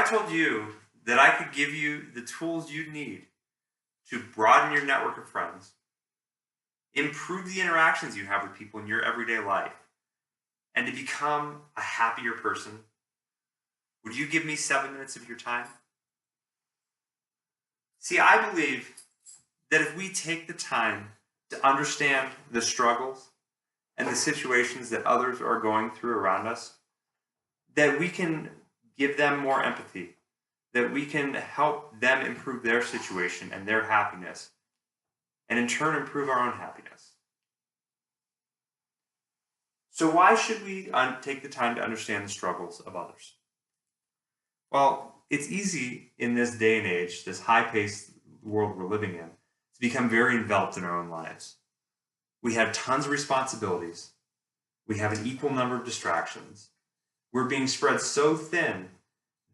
told you that I could give you the tools you need to broaden your network of friends, improve the interactions you have with people in your everyday life, and to become a happier person, would you give me 7 minutes of your time? See, I believe that if we take the time to understand the struggles and the situations that others are going through around us, that we can give them more empathy, that we can help them improve their situation and their happiness, and in turn improve our own happiness. So why should we take the time to understand the struggles of others? Well, it's easy in this day and age, this high-paced world we're living in, to become very enveloped in our own lives. We have tons of responsibilities. We have an equal number of distractions. We're being spread so thin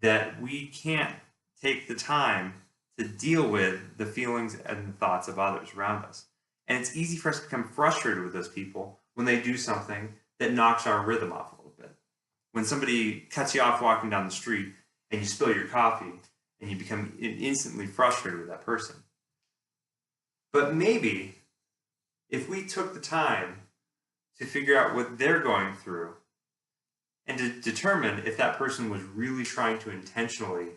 that we can't take the time to deal with the feelings and the thoughts of others around us. And it's easy for us to become frustrated with those people when they do something that knocks our rhythm off a little bit. When somebody cuts you off walking down the street and you spill your coffee and you become instantly frustrated with that person. But maybe if we took the time to figure out what they're going through and to determine if that person was really trying to intentionally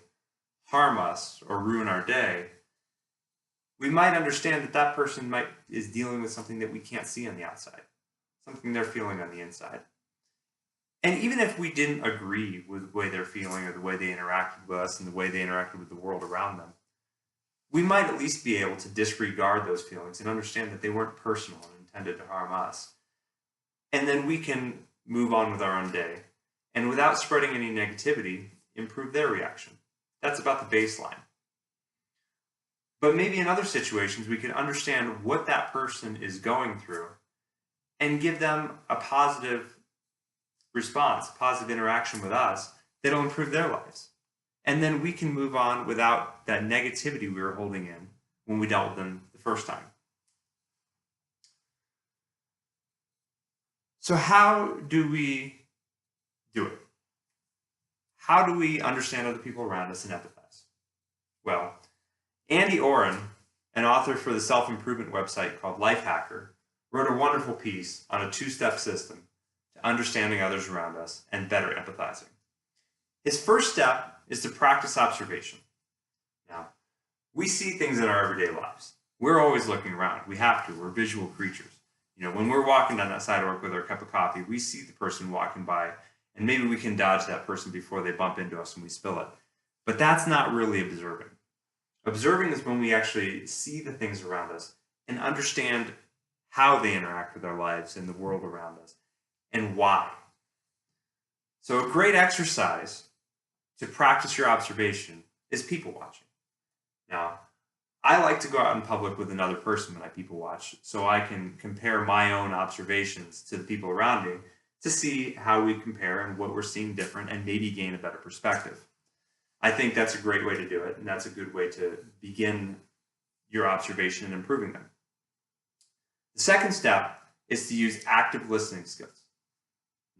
harm us or ruin our day, we might understand that that person is dealing with something that we can't see on the outside, something they're feeling on the inside. And even if we didn't agree with the way they're feeling or the way they interacted with us and the way they interacted with the world around them, we might at least be able to disregard those feelings and understand that they weren't personal and intended to harm us. And then we can move on with our own day and without spreading any negativity, improve their reaction. That's about the baseline. But maybe in other situations, we can understand what that person is going through and give them a positive response, positive interaction with us that'll improve their lives. And then we can move on without that negativity we were holding in when we dealt with them the first time. So how do we do it? How do we understand other people around us and empathize? Well, Andy Oren, an author for the self-improvement website called Lifehacker, wrote a wonderful piece on a two-step system to understanding others around us and better empathizing. His first step is to practice observation. Now, we see things in our everyday lives. We're always looking around. We have to. We're visual creatures. You know, when we're walking down that sidewalk with our cup of coffee, we see the person walking by, and maybe we can dodge that person before they bump into us and we spill it. But that's not really observing. Observing is when we actually see the things around us and understand how they interact with our lives and the world around us and why. So a great exercise to practice your observation is people watching. Now, I like to go out in public with another person when I people watch so I can compare my own observations to the people around me to see how we compare and what we're seeing different and maybe gain a better perspective. I think that's a great way to do it, and that's a good way to begin your observation and improving them. The second step is to use active listening skills.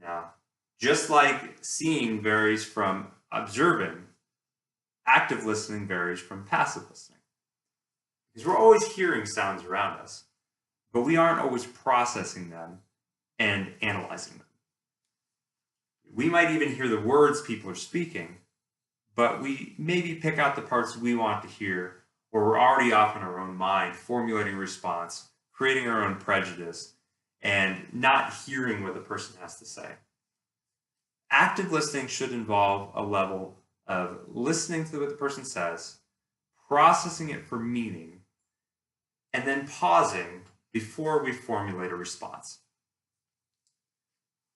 Now, just like seeing varies from observing, active listening varies from passive listening. Because we're always hearing sounds around us, but we aren't always processing them and analyzing them. We might even hear the words people are speaking, but we maybe pick out the parts we want to hear, or we're already off in our own mind, formulating a response, creating our own prejudice, and not hearing what the person has to say. Active listening should involve a level of listening to what the person says, processing it for meaning, and then pausing before we formulate a response.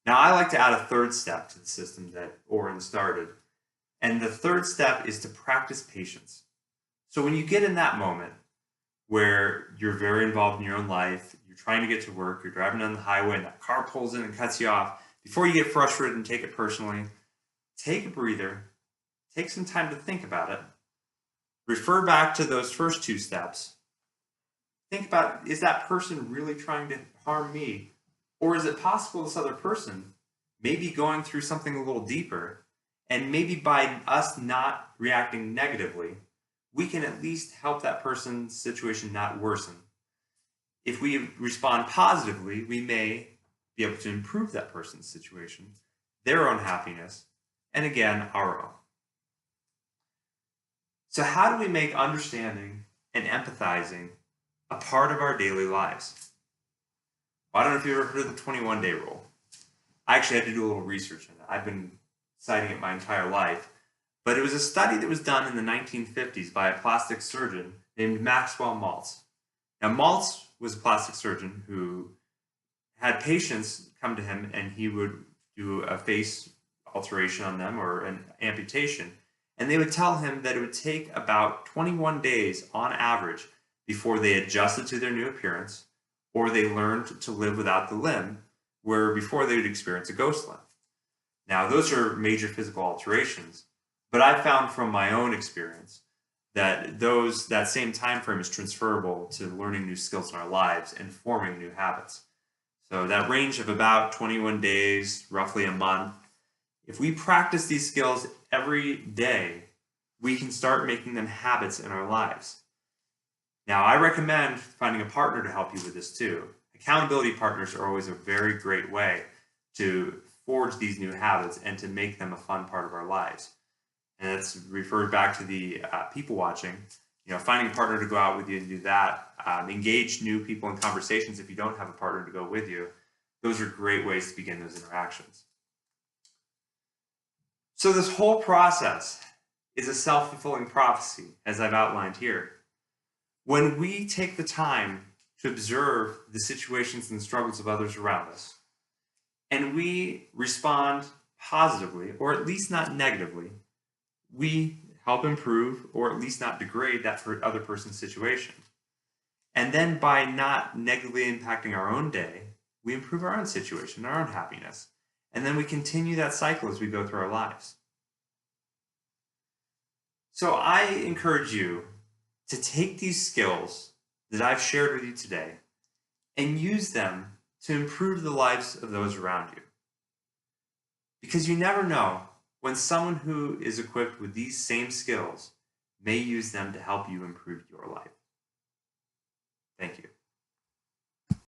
Now, I like to add a third step to the system that Oren started, and the third step is to practice patience. So when you get in that moment where you're very involved in your own life, you're trying to get to work, you're driving down the highway, and that car pulls in and cuts you off, before you get frustrated and take it personally, take a breather, take some time to think about it, refer back to those first two steps. Think about, is that person really trying to harm me? Or is it possible this other person may be going through something a little deeper And maybe by us not reacting negatively, we can at least help that person's situation not worsen. If we respond positively, we may be able to improve that person's situation, their own happiness, and again, our own. So how do we make understanding and empathizing a part of our daily lives? Well, I don't know if you've ever heard of the 21-day rule. I actually had to do a little research on it. I've been citing it my entire life. But it was a study that was done in the 1950s by a plastic surgeon named Maxwell Maltz. Now, Maltz was a plastic surgeon who had patients come to him, and he would do a face alteration on them or an amputation. And they would tell him that it would take about 21 days on average before they adjusted to their new appearance or they learned to live without the limb, where before they would experience a ghost limb. Now, those are major physical alterations, but I found from my own experience that that same time frame is transferable to learning new skills in our lives and forming new habits. So that range of about 21 days, roughly a month, if we practice these skills every day, we can start making them habits in our lives. Now, I recommend finding a partner to help you with this too. Accountability partners are always a very great way to forge these new habits and to make them a fun part of our lives. And it's referred back to the people watching. Finding a partner to go out with you and do that. Engage new people in conversations if you don't have a partner to go with you. Those are great ways to begin those interactions. So this whole process is a self-fulfilling prophecy, as I've outlined here. When we take the time to observe the situations and struggles of others around us, and we respond positively, or at least not negatively, we help improve, or at least not degrade that other person's situation. And then by not negatively impacting our own day, we improve our own situation, our own happiness. And then we continue that cycle as we go through our lives. So I encourage you to take these skills that I've shared with you today and use them to improve the lives of those around you. Because you never know when someone who is equipped with these same skills may use them to help you improve your life. Thank you.